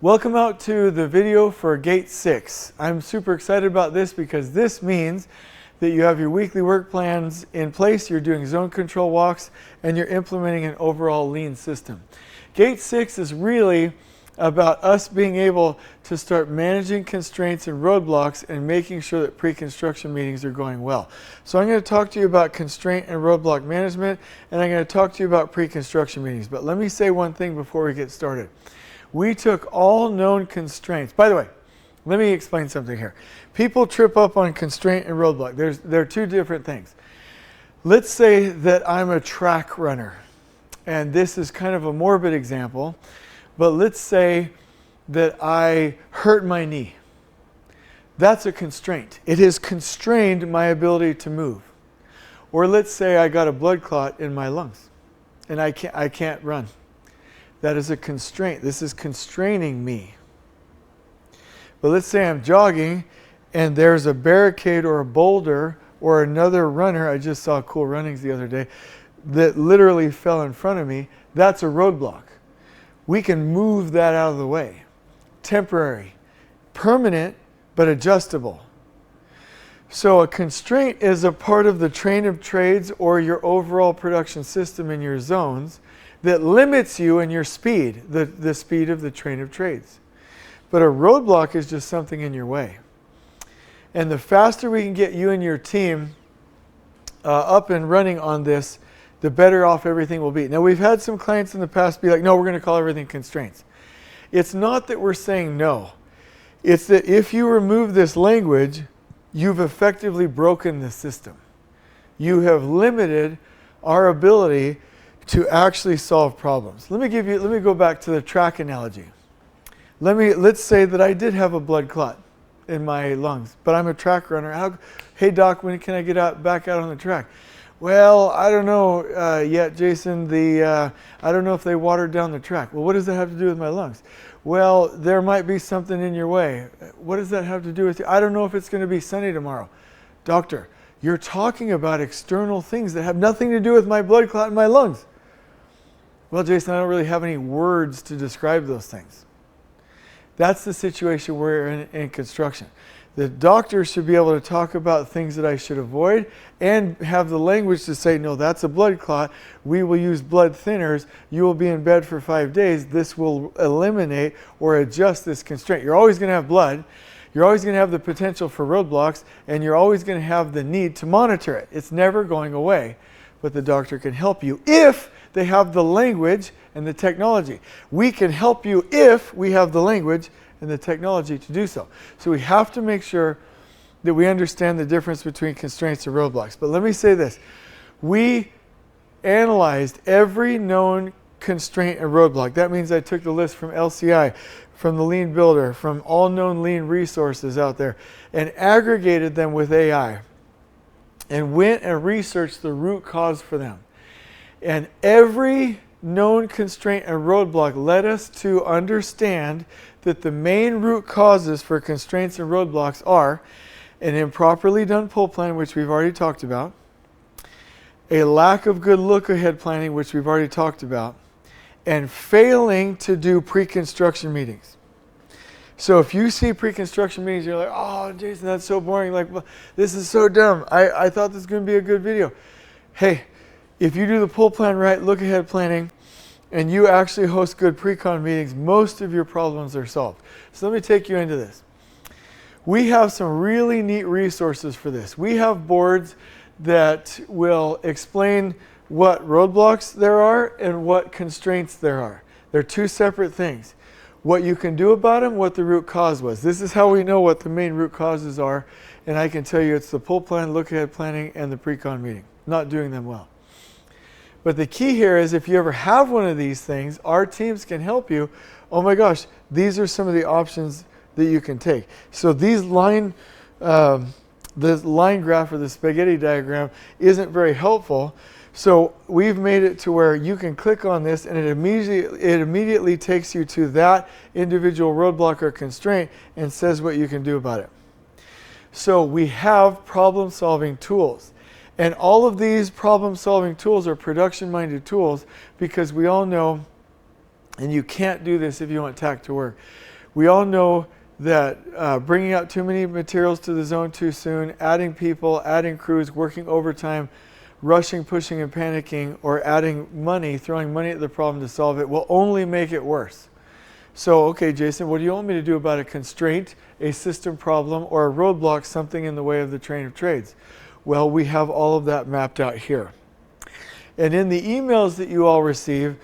Welcome out to the video for Gate 6. I'm super excited about this because this means that you have your weekly work plans in place, you're doing zone control walks, and you're implementing an overall lean system. Gate 6 is really about us being able to start managing constraints and roadblocks and making sure that pre-construction meetings are going well. So I'm going to talk to you about constraint and roadblock management, and I'm going to talk to you about pre-construction meetings. But let me say one thing before we get started. We took all known constraints. By the way, let me explain something here. People trip up on constraint and roadblock. They're two different things. Let's say that I'm a track runner, and this is kind of a morbid example, but let's say that I hurt my knee. That's a constraint. It has constrained my ability to move. Or let's say I got a blood clot in my lungs, and I can't run. That is a constraint. This is constraining me. But let's say I'm jogging and there's a barricade or a boulder or another runner. I just saw cool runnings the other day that literally fell in front of me. That's a roadblock. We can move that out of the way. Temporary, permanent, but adjustable. So a constraint is a part of the train of trades or your overall production system in your zones that limits you in your speed, the speed of the train of trades. But a roadblock is just something in your way. And the faster we can get you and your team up and running on this, the better off everything will be. Now, we've had some clients in the past be like, no, we're going to call everything constraints. It's not that we're saying no. It's that if you remove this language, you've effectively broken the system. You have limited our ability to actually solve problems. Let me go back to the track analogy. Let's say that I did have a blood clot in my lungs, but I'm a track runner. Hey doc, when can I get back out on the track? Well, I don't know yet, Jason. I don't know if they watered down the track. Well, what does that have to do with my lungs? Well, there might be something in your way. What does that have to do with you? I don't know if it's going to be sunny tomorrow. Doctor, you're talking about external things that have nothing to do with my blood clot in my lungs. Well, Jason, I don't really have any words to describe those things. That's the situation we're in construction. The doctor should be able to talk about things that I should avoid and have the language to say, no, that's a blood clot. We will use blood thinners. You will be in bed for 5 days. This will eliminate or adjust this constraint. You're always going to have blood. You're always going to have the potential for roadblocks, and you're always going to have the need to monitor it. It's never going away, but the doctor can help you if they have the language and the technology. We can help you if we have the language and the technology to do so. So we have to make sure that we understand the difference between constraints and roadblocks. But let me say this. We analyzed every known constraint and roadblock. That means I took the list from LCI, from the Lean Builder, from all known lean resources out there, and aggregated them with AI, and went and researched the root cause for them. And every known constraint and roadblock led us to understand that the main root causes for constraints and roadblocks are an improperly done pull plan, which we've already talked about, a lack of good look-ahead planning, which we've already talked about, and failing to do pre-construction meetings. So if you see pre-construction meetings, you're like, oh, Jason, that's so boring. Like, well, this is so dumb. I thought this was going to be a good video. Hey, if you do the pull plan right, look ahead planning, and you actually host good pre-con meetings, most of your problems are solved. So let me take you into this. We have some really neat resources for this. We have boards that will explain what roadblocks there are and what constraints there are. They're two separate things. What you can do about them, what the root cause was. This is how we know what the main root causes are, and I can tell you it's the pull plan, look ahead planning, and the pre-con meeting. Not doing them well. But the key here is if you ever have one of these things, our teams can help you. Oh my gosh, these are some of the options that you can take. So the line graph or the spaghetti diagram isn't very helpful. So we've made it to where you can click on this and it immediately takes you to that individual roadblock or constraint and says what you can do about it. So we have problem-solving tools. And all of these problem-solving tools are production-minded tools because we all know And you can't do this if you want Takt to work. We all know that bringing out too many materials to the zone too soon, adding people, adding crews, working overtime, rushing, pushing, and panicking, or adding money, throwing money at the problem to solve it will only make it worse. So, okay, Jason, what do you want me to do about a constraint, a system problem, or a roadblock, something in the way of the train of trades? Well, we have all of that mapped out here. And in the emails that you all receive,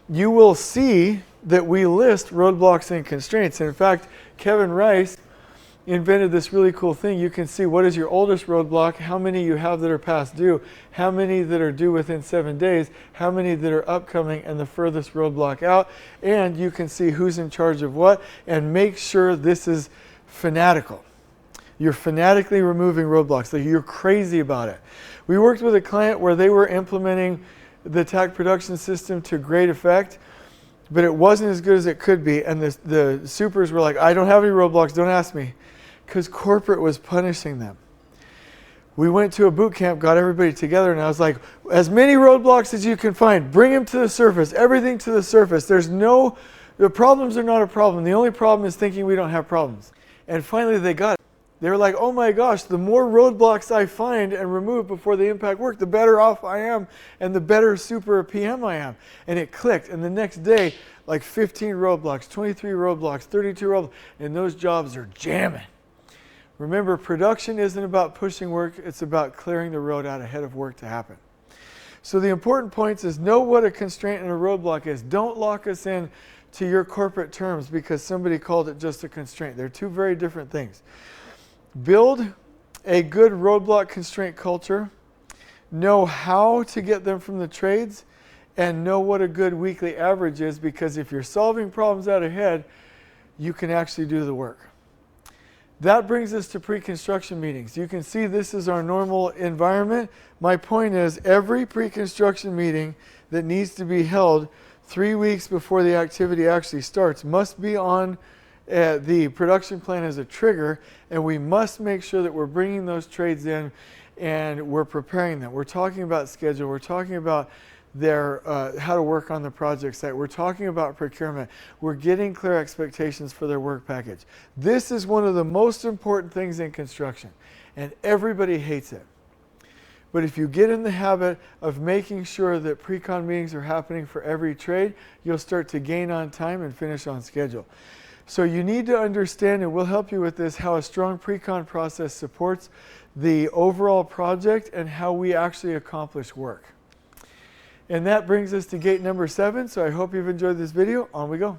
you will see that we list roadblocks and constraints. And in fact, Kevin Rice invented this really cool thing. You can see what is your oldest roadblock, how many you have that are past due, how many that are due within 7 days, how many that are upcoming, and the furthest roadblock out. And you can see who's in charge of what, and make sure this is fanatical. You're fanatically removing roadblocks. Like, you're crazy about it. We worked with a client where they were implementing the Takt Production System to great effect, but it wasn't as good as it could be. And the supers were like, I don't have any roadblocks, don't ask me, because corporate was punishing them. We went to a boot camp, got everybody together, and I was like, as many roadblocks as you can find, bring them to the surface, everything to the surface. The problems are not a problem. The only problem is thinking we don't have problems. And finally they got it. They were like, oh my gosh, the more roadblocks I find and remove before they impact work, the better off I am and the better super PM I am. And it clicked. And the next day, like 15 roadblocks, 23 roadblocks, 32 roadblocks, and those jobs are jamming. Remember, production isn't about pushing work, it's about clearing the road out ahead of work to happen. So the important points is know what a constraint and a roadblock is. Don't lock us in to your corporate terms because somebody called it just a constraint. They're two very different things. Build a good roadblock constraint culture, know how to get them from the trades, and know what a good weekly average is, because if you're solving problems out ahead, you can actually do the work. That brings us to pre-construction meetings. You can see this is our normal environment. My point is every pre-construction meeting that needs to be held 3 weeks before the activity actually starts must be on the production plan as a trigger, and we must make sure that we're bringing those trades in and we're preparing them. We're talking about schedule. We're talking about how to work on the project site. We're talking about procurement. We're getting clear expectations for their work package. This is one of the most important things in construction, and everybody hates it. But if you get in the habit of making sure that pre-con meetings are happening for every trade, you'll start to gain on time and finish on schedule. So you need to understand, and we'll help you with this, how a strong pre-con process supports the overall project and how we actually accomplish work. And that brings us to gate number 7. So I hope you've enjoyed this video. On we go.